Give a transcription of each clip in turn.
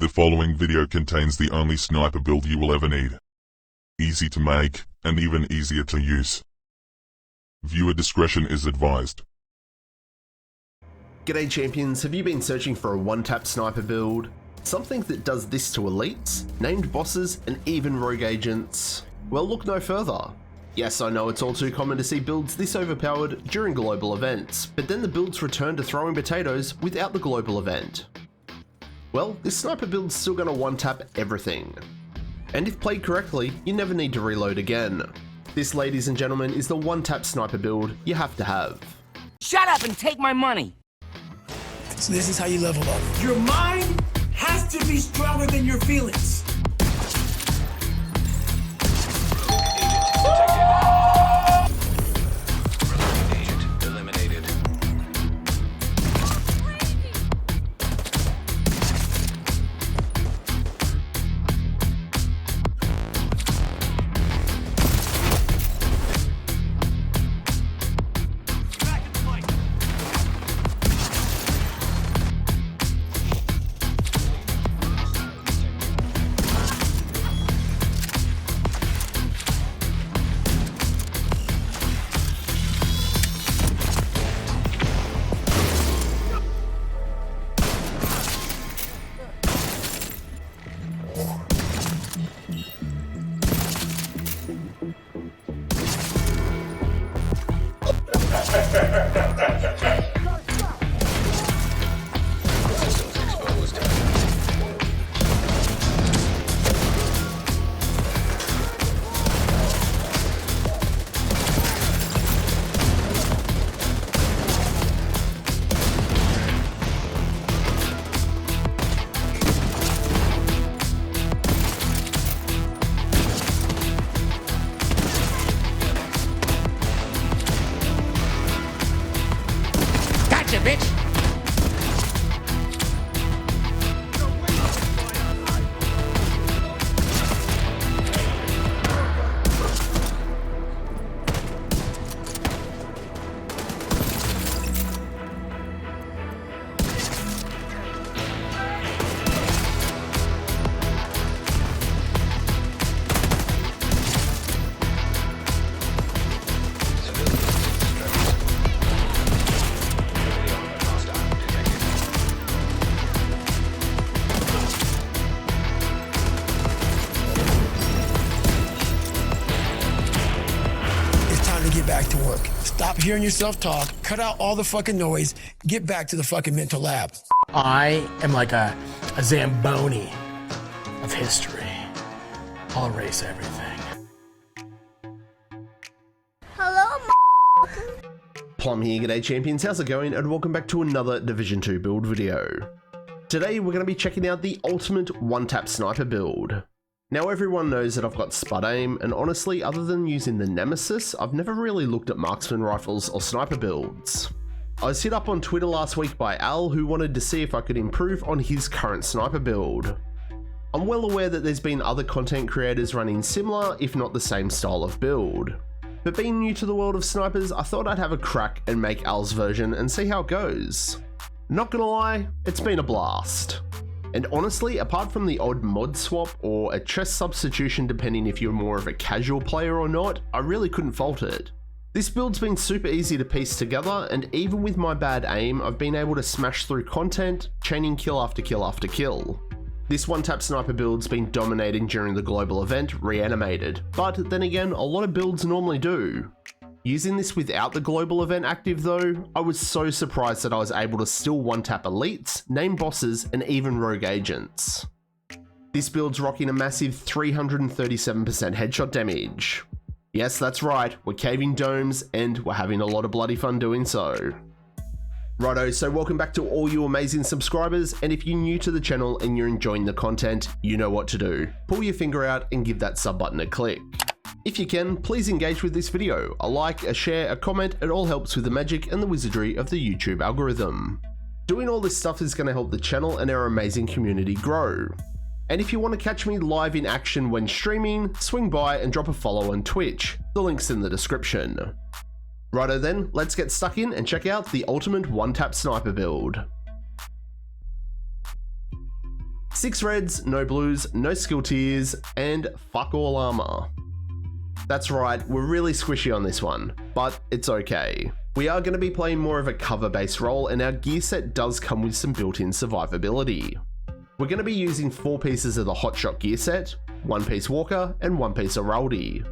following video contains the only sniper build you will ever need. Easy to make, and even easier to use. Viewer discretion is advised. G'day champions, have you been searching for a one-tap sniper build? Something that does this to elites, named bosses, and even rogue agents? Well, look no further. Yes, I know it's all too common to see builds this overpowered during global events, but then the builds return to throwing potatoes without the global event. Well, this sniper build's still gonna one-tap everything. And if played correctly, you never need to reload again. This, ladies and gentlemen, is the one-tap sniper build you have to have. Shut up and take my money! So this is how you level up. Your mind has to be stronger than your feelings. Gotcha, bitch! Get back to work. Stop hearing yourself talk, cut out all the fucking noise, get back to the fucking mental lab. I am like a Zamboni of history. I'll erase everything. Hello, Plum here, g'day champions, how's it going, and welcome back to another Division 2 build video. Today we're going to be checking out the ultimate one-tap sniper build. Now everyone knows that I've got spud aim, and honestly, other than using the Nemesis, I've never really looked at marksman rifles or sniper builds. I was hit up on Twitter last week by Al, who wanted to see if I could improve on his current sniper build. I'm well aware that there's been other content creators running similar, if not the same style of build. But being new to the world of snipers, I thought I'd have a crack and make Al's version and see how it goes. Not gonna lie, it's been a blast. And honestly, apart from the odd mod swap or a chest substitution depending if you're more of a casual player or not, I really couldn't fault it. This build's been super easy to piece together, and even with my bad aim, I've been able to smash through content, chaining kill after kill after kill. This one-tap sniper build's been dominating during the global event, Reanimated, but then again, a lot of builds normally do. Using this without the global event active though, I was so surprised that I was able to still one-tap elites, name bosses, and even rogue agents. This build's rocking a massive 337% headshot damage. Yes, that's right, we're caving domes, and we're having a lot of bloody fun doing so. Righto, so welcome back to all you amazing subscribers, and if you're new to the channel and you're enjoying the content, you know what to do. Pull your finger out and give that sub button a click. If you can, please engage with this video. A like, a share, a comment, it all helps with the magic and the wizardry of the YouTube algorithm. Doing all this stuff is going to help the channel and our amazing community grow. And if you want to catch me live in action when streaming, swing by and drop a follow on Twitch. The link's in the description. Righto then, let's get stuck in and check out the ultimate one-tap sniper build. 6 reds, no blues, no skill tiers, and fuck all armor. That's right, we're really squishy on this one, but it's okay. We are going to be playing more of a cover-based role, and our gear set does come with some built-in survivability. We're going to be using 4 pieces of the Hotshot gear set, 1 piece Walker, and 1 piece Araldi.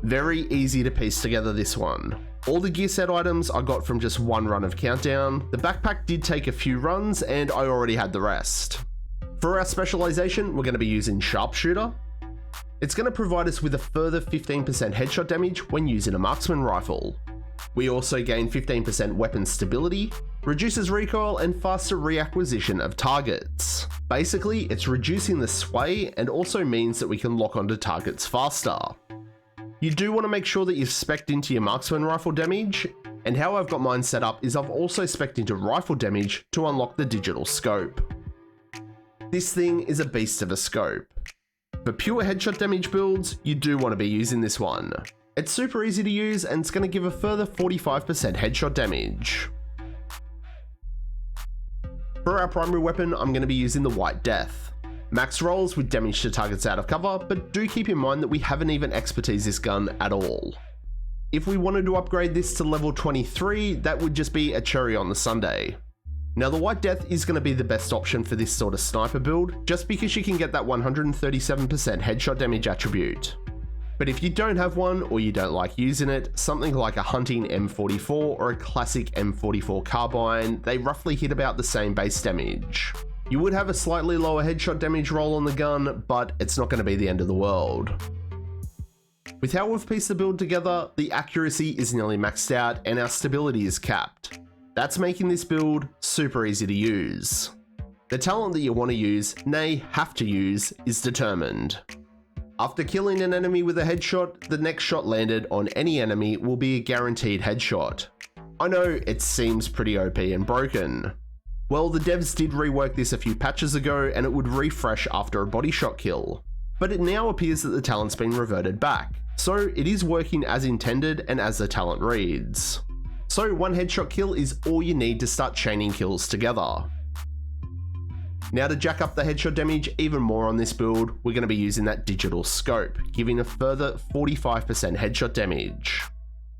Very easy to piece together this one. All the gear set items I got from just 1 run of Countdown. The backpack did take a few runs, and I already had the rest. For our specialization, we're going to be using Sharpshooter. It's going to provide us with a further 15% headshot damage when using a marksman rifle. We also gain 15% weapon stability, reduces recoil, and faster reacquisition of targets. Basically, it's reducing the sway and also means that we can lock onto targets faster. You do want to make sure that you've spec'd into your marksman rifle damage, and how I've got mine set up is I've also spec'd into rifle damage to unlock the digital scope. This thing is a beast of a scope. For pure headshot damage builds, you do want to be using this one. It's super easy to use and it's going to give a further 45% headshot damage. For our primary weapon, I'm going to be using the White Death. Max rolls with damage to targets out of cover, but do keep in mind that we haven't even expertise this gun at all. If we wanted to upgrade this to level 23, that would just be a cherry on the sundae. Now the White Death is going to be the best option for this sort of sniper build, just because you can get that 137% headshot damage attribute. But if you don't have one or you don't like using it, something like a hunting M44 or a classic M44 carbine, they roughly hit about the same base damage. You would have a slightly lower headshot damage roll on the gun, but it's not going to be the end of the world. With how we've pieced the build together, the accuracy is nearly maxed out and our stability is capped. That's making this build super easy to use. The talent that you want to use, nay have to use, is Determined. After killing an enemy with a headshot, the next shot landed on any enemy will be a guaranteed headshot. I know it seems pretty OP and broken. Well, the devs did rework this a few patches ago and it would refresh after a body shot kill. But it now appears that the talent's been reverted back, so it is working as intended and as the talent reads. So 1 headshot kill is all you need to start chaining kills together. Now to jack up the headshot damage even more on this build, we're going to be using that digital scope, giving a further 45% headshot damage.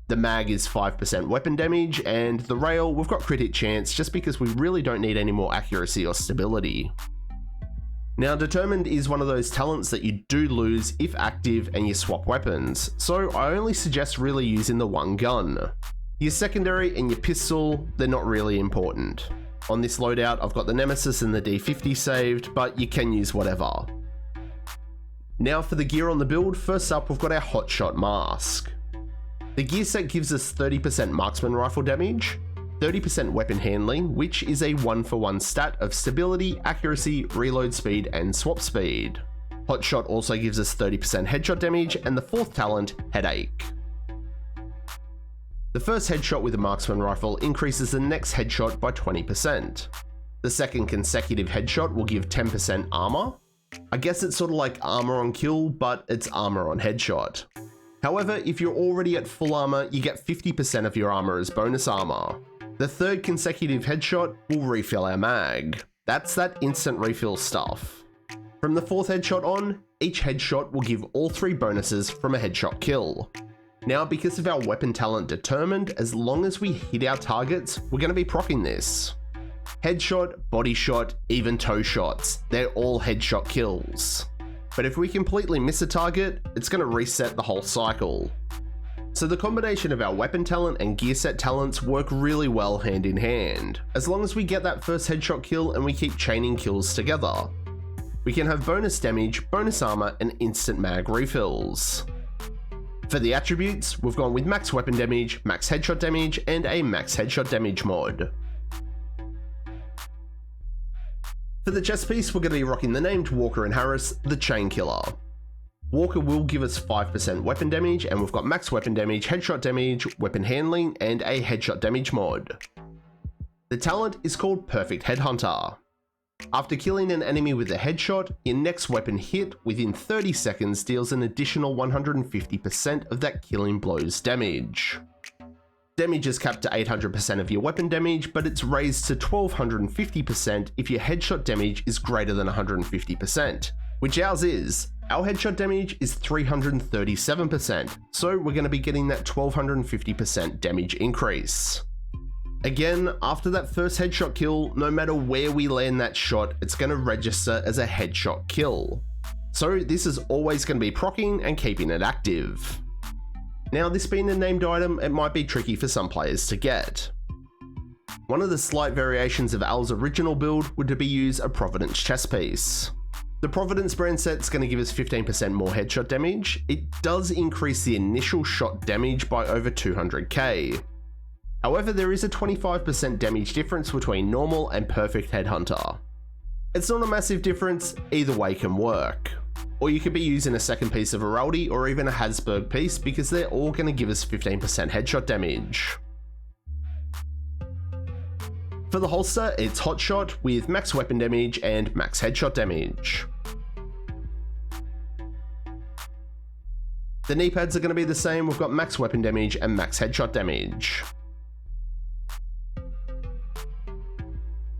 The mag is 5% weapon damage, and the rail, we've got crit hit chance just because we really don't need any more accuracy or stability. Now Determined is one of those talents that you do lose if active and you swap weapons, so I only suggest really using the one gun. Your secondary and your pistol, they're not really important. On this loadout, I've got the Nemesis and the D50 saved, but you can use whatever. Now for the gear on the build, first up we've got our Hotshot mask. The gear set gives us 30% marksman rifle damage, 30% weapon handling, which is a 1-for-1 stat of stability, accuracy, reload speed, and swap speed. Hotshot also gives us 30% headshot damage, and the 4th talent, Headache. The first headshot with a marksman rifle increases the next headshot by 20%. The second consecutive headshot will give 10% armor. I guess it's sort of like armor on kill, but it's armor on headshot. However, if you're already at full armor, you get 50% of your armor as bonus armor. The third consecutive headshot will refill our mag. That's that instant refill stuff. From the 4th headshot on, each headshot will give all 3 bonuses from a headshot kill. Now, because of our weapon talent Determined, as long as we hit our targets, we're going to be proccing this. Headshot, body shot, even toe shots, they're all headshot kills. But if we completely miss a target, it's going to reset the whole cycle. So the combination of our weapon talent and gear set talents work really well hand in hand, as long as we get that first headshot kill and we keep chaining kills together. We can have bonus damage, bonus armor, and instant mag refills. For the attributes, we've gone with max weapon damage, max headshot damage, and a max headshot damage mod. For the chest piece, we're going to be rocking the named Walker and Harris, the Chain Killer. Walker will give us 5% weapon damage, and we've got max weapon damage, headshot damage, weapon handling, and a headshot damage mod. The talent is called Perfect Headhunter. After killing an enemy with a headshot, your next weapon hit within 30 seconds deals an additional 150% of that killing blow's damage. Damage is capped to 800% of your weapon damage, but it's raised to 1250% if your headshot damage is greater than 150%, which ours is. Our headshot damage is 337%, so we're going to be getting that 1250% damage increase. Again, after that first headshot kill, no matter where we land that shot, it's going to register as a headshot kill. So this is always going to be proccing and keeping it active. Now, this being a named item, it might be tricky for some players to get. One of the slight variations of Al's original build would be use a Providence chest piece. The Providence brand set is going to give us 15% more headshot damage. It does increase the initial shot damage by over 200k. However, there is a 25% damage difference between normal and perfect headhunter. It's not a massive difference, either way can work. Or you could be using a second piece of Heraldi or even a Habsburg piece because they're all going to give us 15% headshot damage. For the holster, it's Hot Shot with max weapon damage and max headshot damage. The knee pads are going to be the same, we've got max weapon damage and max headshot damage.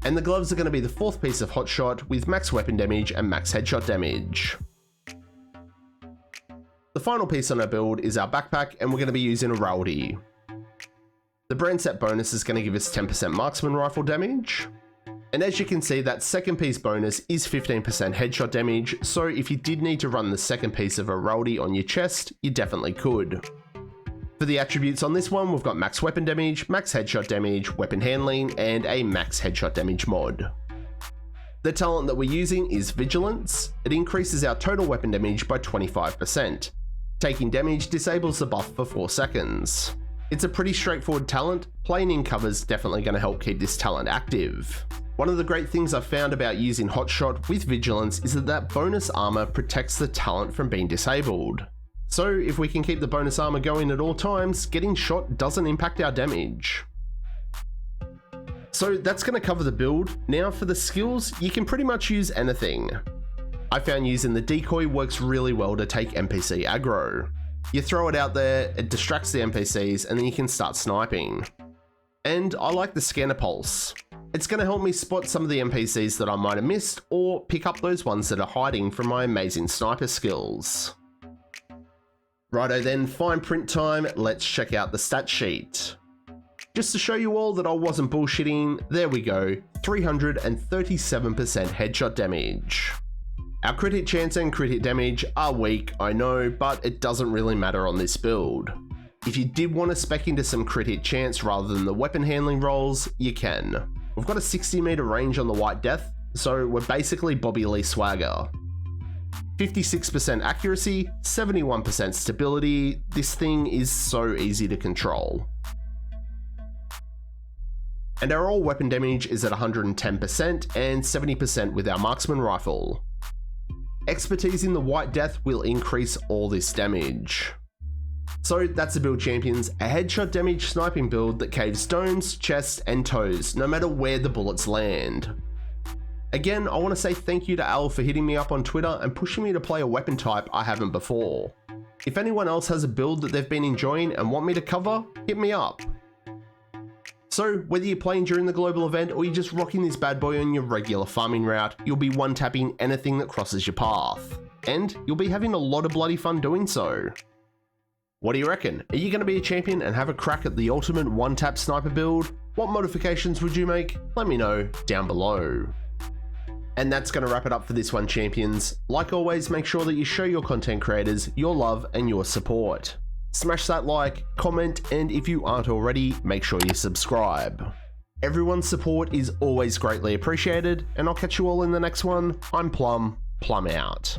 And the gloves are going to be the fourth piece of Hot Shot with max weapon damage and max headshot damage. The final piece on our build is our backpack, and we're going to be using a Heraldi. The brand set bonus is going to give us 10% marksman rifle damage. And as you can see, that second piece bonus is 15% headshot damage, so if you did need to run the second piece of Heraldi on your chest, you definitely could. For the attributes on this one, we've got max weapon damage, max headshot damage, weapon handling, and a max headshot damage mod. The talent that we're using is Vigilance. It increases our total weapon damage by 25%. Taking damage disables the buff for 4 seconds. It's a pretty straightforward talent. Playing in cover's definitely going to help keep this talent active. One of the great things I've found about using Hot Shot with Vigilance is that bonus armor protects the talent from being disabled. So if we can keep the bonus armor going at all times, getting shot doesn't impact our damage. So that's going to cover the build. Now for the skills, you can pretty much use anything. I found using the decoy works really well to take NPC aggro. You throw it out there, it distracts the NPCs, and then you can start sniping. And I like the scanner pulse. It's going to help me spot some of the NPCs that I might have missed, or pick up those ones that are hiding from my amazing sniper skills. Righto then, fine print time, let's check out the stat sheet. Just to show you all that I wasn't bullshitting, there we go, 337% headshot damage. Our crit hit chance and crit hit damage are weak, I know, but it doesn't really matter on this build. If you did want to spec into some crit hit chance rather than the weapon handling rolls, you can. We've got a 60 meter range on the White Death, so we're basically Bobby Lee swagger. 56% accuracy, 71% stability, this thing is so easy to control. And our all weapon damage is at 110% and 70% with our marksman rifle. Expertise in the White Death will increase all this damage. So that's the build, champions, a headshot damage sniping build that caves domes, chests and toes, no matter where the bullets land. Again, I want to say thank you to Al for hitting me up on Twitter and pushing me to play a weapon type I haven't before. If anyone else has a build that they've been enjoying and want me to cover, hit me up. So whether you're playing during the global event or you're just rocking this bad boy on your regular farming route, you'll be one-tapping anything that crosses your path. And you'll be having a lot of bloody fun doing so. What do you reckon? Are you going to be a champion and have a crack at the ultimate one-tap sniper build? What modifications would you make? Let me know down below. And that's going to wrap it up for this one, champions. Like always, make sure that you show your content creators your love and your support. Smash that like, comment, and if you aren't already, make sure you subscribe. Everyone's support is always greatly appreciated, and I'll catch you all in the next one. I'm Plum out.